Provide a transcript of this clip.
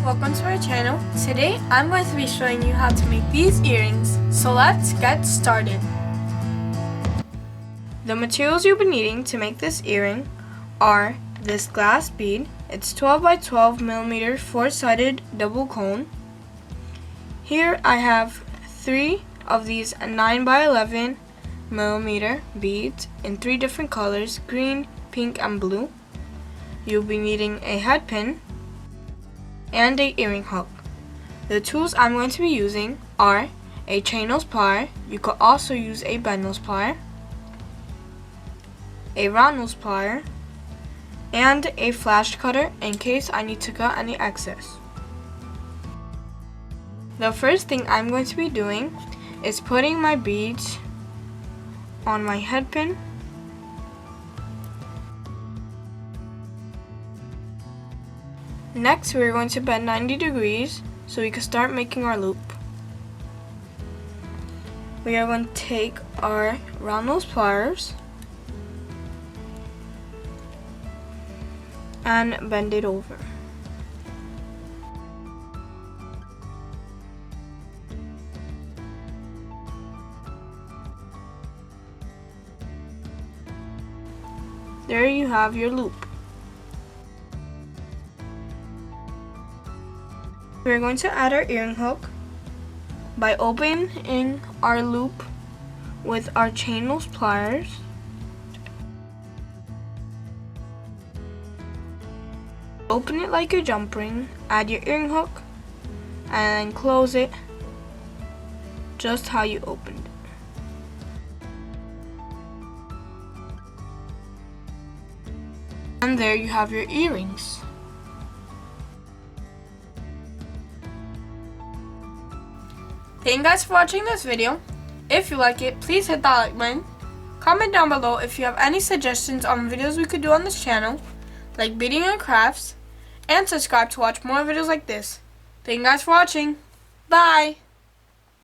welcome to our channel. Today I'm going to be showing you how to make these earrings, so let's get started. The materials you'll be needing to make this earring are this glass bead. It's 12 by 12 millimeter 4-sided double cone. Here I have 3 of these 9 by 11 millimeter beads in 3 different colors: green, pink, and blue. You'll be needing a head pin and a earring hook. The tools I'm going to be using are a chain nose plier. You could also use a bend nose plier, a round nose plier, and a flash cutter in case I need to cut any excess. The first thing I'm going to be doing is putting my beads on my head pin. Next, we're going to bend 90 degrees so we can start making our loop. We are going to take our round nose pliers and bend it over. There you have your loop. We're going to add our earring hook by opening our loop with our chain nose pliers. Open it like a jump ring, add your earring hook, and close it just how you opened it. And there you have your earrings. Thank you guys for watching this video. If you like it, please hit that like button. Comment down below if you have any suggestions on videos we could do on this channel, like beading and crafts, and subscribe to watch more videos like this. Thank you guys for watching. Bye!